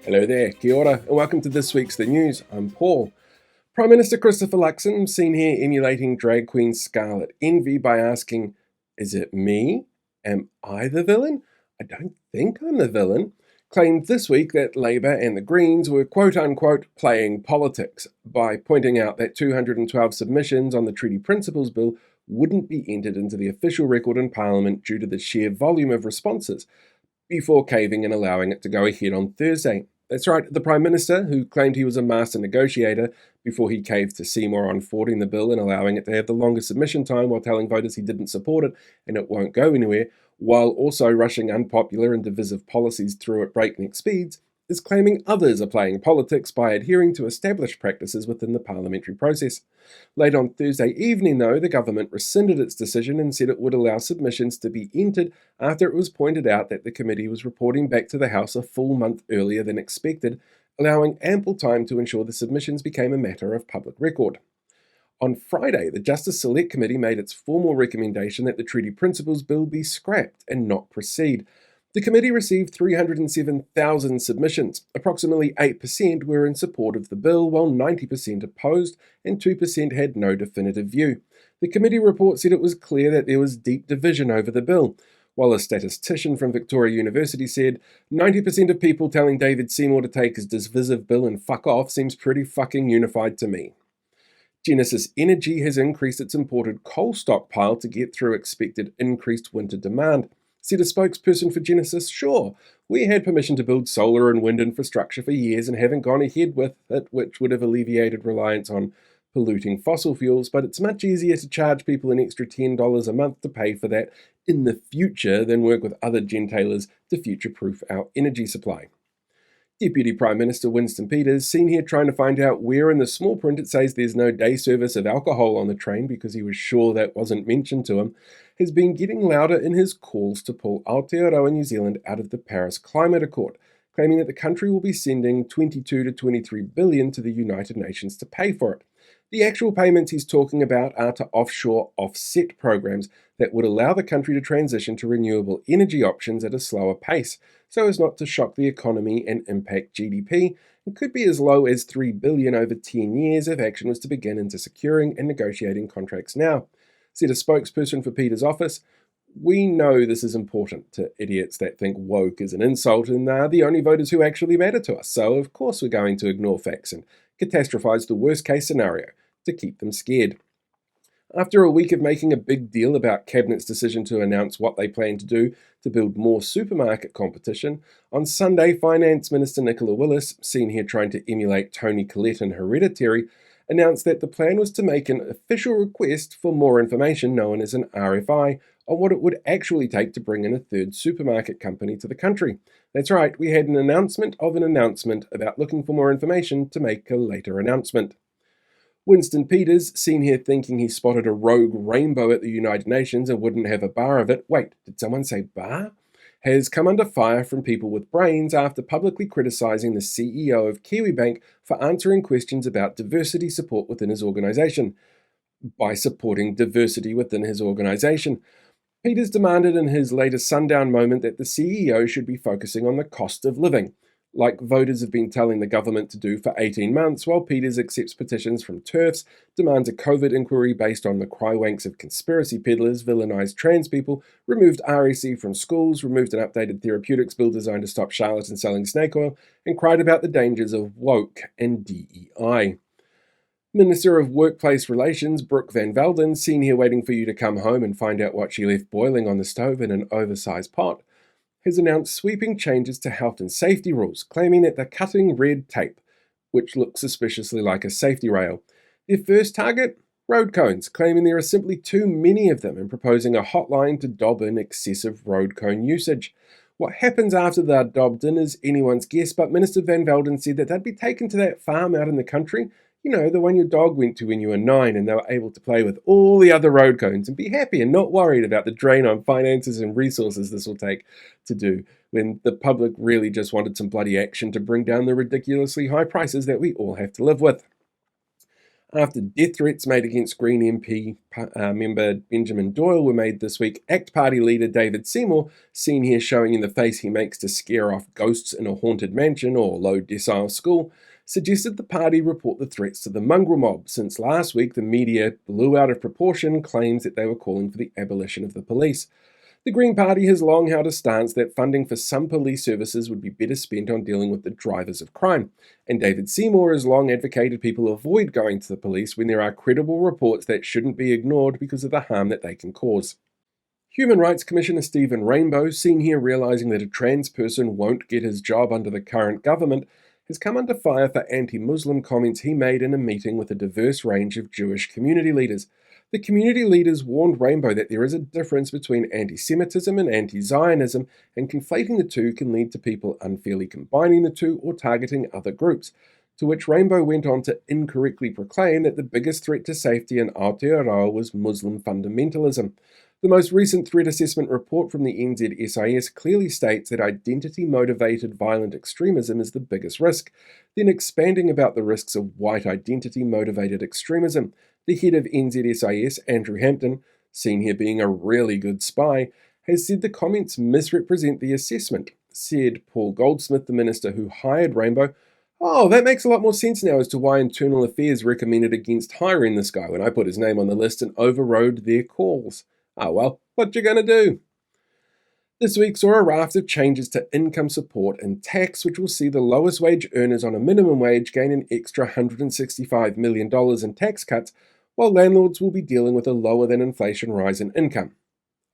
Hello there, kia ora, and welcome to this week's The News. I'm Paul. Prime Minister Christopher Luxon seen here emulating drag queen Scarlet Envy by asking, "Is it me? Am I the villain? I don't think I'm the villain." Claimed this week that Labour and the Greens were quote-unquote playing politics by pointing out that 212 submissions on the Treaty Principles Bill wouldn't be entered into the official record in Parliament due to the sheer volume of responses, before caving and allowing it to go ahead on Thursday. That's right, the Prime Minister, who claimed he was a master negotiator before he caved to Seymour on forwarding the bill and allowing it to have the longest submission time while telling voters he didn't support it and it won't go anywhere, while also rushing unpopular and divisive policies through at breakneck speeds, is claiming others are playing politics by adhering to established practices within the parliamentary process. Late on Thursday evening, though, the government rescinded its decision and said it would allow submissions to be entered after it was pointed out that the committee was reporting back to the House a full month earlier than expected, allowing ample time to ensure the submissions became a matter of public record. On Friday, the Justice Select Committee made its formal recommendation that the Treaty Principles Bill be scrapped and not proceed. The committee received 307,000 submissions. Approximately 8% were in support of the bill, while 90% opposed and 2% had no definitive view. The committee report said it was clear that there was deep division over the bill, while a statistician from Victoria University said 90% of people telling David Seymour to take his divisive bill and fuck off seems pretty fucking unified to me. Genesis Energy has increased its imported coal stockpile to get through expected increased winter demand. Said a spokesperson for Genesis, "Sure, we had permission to build solar and wind infrastructure for years and haven't gone ahead with it, which would have alleviated reliance on polluting fossil fuels, but it's much easier to charge people an extra $10 a month to pay for that in the future than work with other gentailers to future-proof our energy supply." Deputy Prime Minister Winston seen here trying to find out where in the small print it says there's no day service of alcohol on the train because he was sure that wasn't mentioned to him, has been getting louder in his calls to pull Aotearoa New Zealand out of the Paris Climate Accord, claiming that the country will be sending 22 to 23 billion to the United Nations to pay for it. The actual payments he's talking about are to offshore offset programs that would allow the country to transition to renewable energy options at a slower pace, so as not to shock the economy and impact GDP, and could be as low as 3 billion over 10 years if action was to begin into securing and negotiating contracts now. Said a spokesperson for Peter's office, "We know this is important to idiots that think woke is an insult and are the only voters who actually matter to us, so of course we're going to ignore facts and catastrophize the worst case scenario to keep them scared." After a week of making a big deal about Cabinet's decision to announce what they plan to do to build more supermarket competition, on Sunday, Finance Minister Nicola Willis, seen here trying to emulate Tony Collette in Hereditary, announced that the plan was to make an official request for more information known as an RFI on what it would actually take to bring in a third supermarket company to the country. That's right, we had an announcement of an announcement about looking for more information to make a later announcement. Winston seen here thinking he spotted a rogue rainbow at the United Nations and wouldn't have a bar of it. Wait, did someone say bar? Has come under fire from people with brains after publicly criticising the CEO of Kiwibank for answering questions about diversity support within his organisation. By supporting diversity within his organisation, Peters demanded in his latest sundown moment that the CEO should be focusing on the cost of living, like voters have been telling the government to do for 18 months, while Peters accepts petitions from TERFs, demands a COVID inquiry based on the crywanks of conspiracy peddlers, villainised trans people, removed REC from schools, removed an updated therapeutics bill designed to stop charlatans selling snake oil, and cried about the dangers of woke and DEI. Minister of Workplace Relations, Brooke Van Velden, seen here waiting for you to come home and find out what she left boiling on the stove in an oversized pot, has announced sweeping changes to health and safety rules, claiming that they're cutting red tape, which looks suspiciously like a safety rail. Their first target? Road cones, claiming there are simply too many of them and proposing a hotline to dob in excessive road cone usage. What happens after they're dobbed in is anyone's guess, but Minister Van Velden said that they'd be taken to that farm out in the country, the one your dog went to when you were 9, and they were able to play with all the other road cones and be happy and not worried about the drain on finances and resources this will take to do, when the public really just wanted some bloody action to bring down the ridiculously high prices that we all have to live with. After death threats made against Green MP member Benjamin Doyle were made this week, ACT Party leader David Seymour, seen here showing in the face he makes to scare off ghosts in a haunted mansion or low decile school, suggested the party report the threats to the mongrel mob, since last week the media blew out of proportion claims that they were calling for the abolition of the police. The Green Party has long held a stance that funding for some police services would be better spent on dealing with the drivers of crime, and David Seymour has long advocated people avoid going to the police when there are credible reports that shouldn't be ignored because of the harm that they can cause. Human Rights Commissioner Stephen Rainbow, seen here realising that a trans person won't get his job under the current government, has come under fire for anti-Muslim comments he made in a meeting with a diverse range of Jewish community leaders. The community leaders warned Rainbow that there is a difference between anti-Semitism and anti-Zionism, and conflating the two can lead to people unfairly combining the two or targeting other groups. To which Rainbow went on to incorrectly proclaim that the biggest threat to safety in Aotearoa was Muslim fundamentalism. The most recent threat assessment report from the NZSIS clearly states that identity-motivated violent extremism is the biggest risk, then expanding about the risks of white identity-motivated extremism. The head of NZSIS, Andrew Hampton, seen here being a really good spy, has said the comments misrepresent the assessment. Said Paul Goldsmith, the minister who hired Rainbow, "Oh, that makes a lot more sense now as to why Internal Affairs recommended against hiring this guy when I put his name on the list and overrode their calls. Oh well, what you gonna do?" This week saw a raft of changes to income support and tax, which will see the lowest wage earners on a minimum wage gain an extra $165 million in tax cuts, while landlords will be dealing with a lower than inflation rise in income.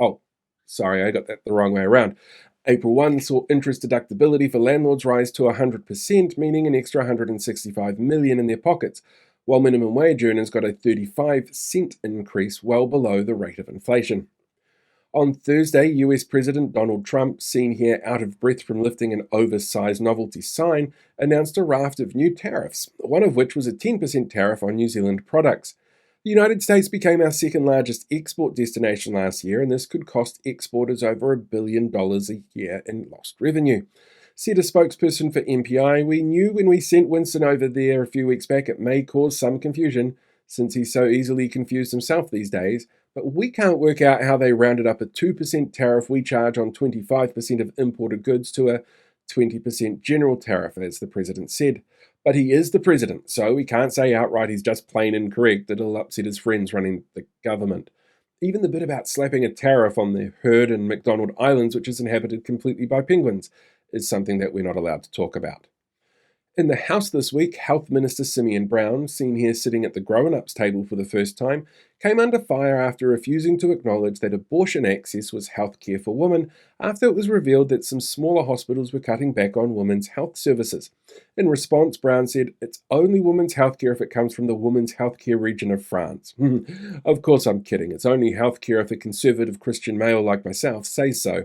Oh, sorry, I got that the wrong way around. April 1 saw interest deductibility for landlords rise to 100%, meaning an extra $165 million in their pockets, while minimum wage earners got a 35-cent increase, well below the rate of inflation. On Thursday, US President Donald Trump, seen here out of breath from lifting an oversized novelty sign, announced a raft of new tariffs, one of which was a 10% tariff on New Zealand products. The United States became our second largest export destination last year, and this could cost exporters over $1 billion a year in lost revenue. Said a spokesperson for MPI, "We knew when we sent Winston over there a few weeks back it may cause some confusion, since he's so easily confused himself these days, but we can't work out how they rounded up a 2% tariff we charge on 25% of imported goods to a 20% general tariff," as the president said. But he is the president, so we can't say outright he's just plain incorrect. It'll upset his friends running the government. Even the bit about slapping a tariff on the herd in McDonald Islands, which is inhabited completely by penguins, is something that we're not allowed to talk about. In the House this week, Health Minister Simeon Brown, seen here sitting at the grown-ups table for the first time, came under fire after refusing to acknowledge that abortion access was health care for women after it was revealed that some smaller hospitals were cutting back on women's health services. In response, Brown said, "It's only women's health care if it comes from the women's health care region of France." Of course I'm kidding, it's only health care if a conservative Christian male like myself says so.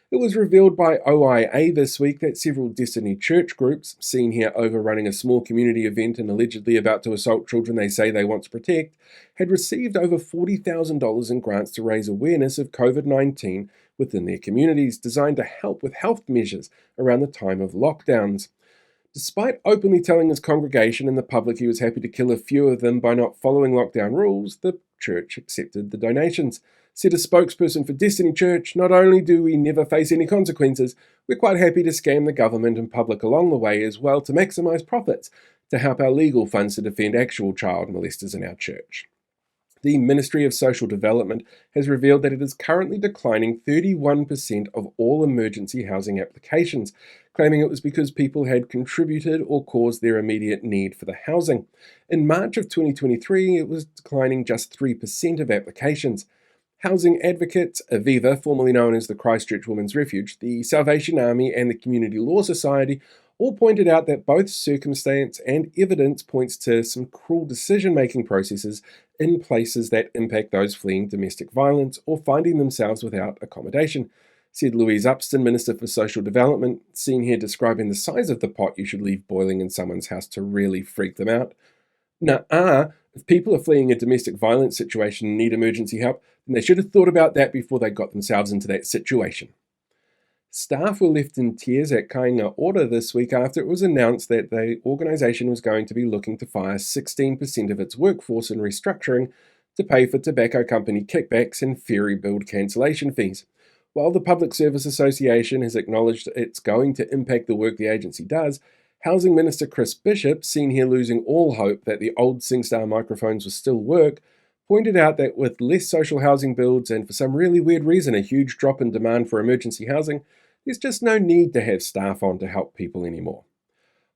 It was revealed by OIA this week that several Destiny Church groups, seen here overrunning a small community event and allegedly about to assault children they say they want to protect, had received over $40,000 in grants to raise awareness of COVID-19 within their communities, designed to help with health measures around the time of lockdowns. Despite openly telling his congregation and the public he was happy to kill a few of them by not following lockdown rules, the church accepted the donations. Said a spokesperson for Destiny Church, "Not only do we never face any consequences, we're quite happy to scam the government and public along the way as well to maximize profits, to help our legal funds to defend actual child molesters in our church." The Ministry of Social Development has revealed that it is currently declining 31% of all emergency housing applications, claiming it was because people had contributed or caused their immediate need for the housing. In March of 2023, it was declining just 3% of applications. Housing advocates, Aviva, formerly known as the Christchurch Women's Refuge, the Salvation Army, and the Community Law Society all pointed out that both circumstance and evidence points to some cruel decision-making processes in places that impact those fleeing domestic violence or finding themselves without accommodation. Said Louise Upston, Minister for Social Development, seen here describing the size of the pot you should leave boiling in someone's house to really freak them out. Nuh-uh. If people are fleeing a domestic violence situation and need emergency help, then they should have thought about that before they got themselves into that situation. Staff were left in tears at Kainga Ora this week after it was announced that the organisation was going to be looking to fire 16% of its workforce in restructuring to pay for tobacco company kickbacks and ferry build cancellation fees. While the Public Service Association has acknowledged it's going to impact the work the agency does, Housing Minister Chris Bishop, seen here losing all hope that the old SingStar microphones will still work, pointed out that with less social housing builds and for some really weird reason a huge drop in demand for emergency housing, there's just no need to have staff on to help people anymore.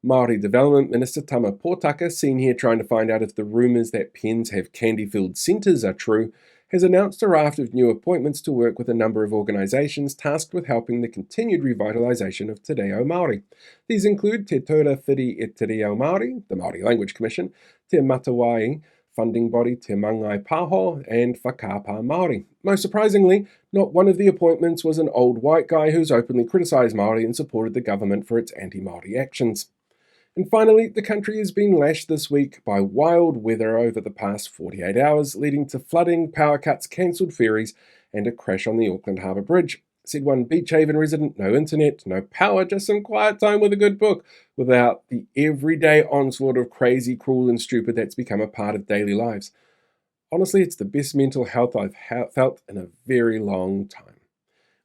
Māori Development Minister Tama Pōtaka, seen here trying to find out if the rumours that pens have candy-filled centres are true, has announced a raft of new appointments to work with a number of organisations tasked with helping the continued revitalisation of Te Reo Māori. These include Te Tura Whiri e Te Reo Māori, the Māori Language Commission, Te Matawai funding body Te Mangai Pāho, and Whakaapa Māori. Most surprisingly, not one of the appointments was an old white guy who's openly criticised Māori and supported the government for its anti-Māori actions. And finally, the country has been lashed this week by wild weather over the past 48 hours, leading to flooding, power cuts, cancelled ferries, and a crash on the Auckland Harbour Bridge. Said one Beach Haven resident, no internet, no power, just some quiet time with a good book, without the everyday onslaught of crazy, cruel, and stupid that's become a part of daily lives. Honestly, it's the best mental health I've felt in a very long time.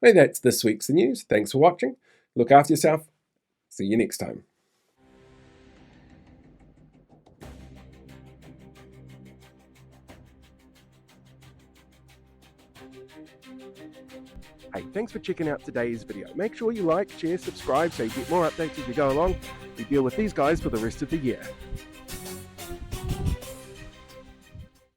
Well, that's this week's The News. Thanks for watching. Look after yourself. See you next time. Hey, thanks for checking out today's video. Make sure you like, share, subscribe so you get more updates as we go along. We deal with these guys for the rest of the year.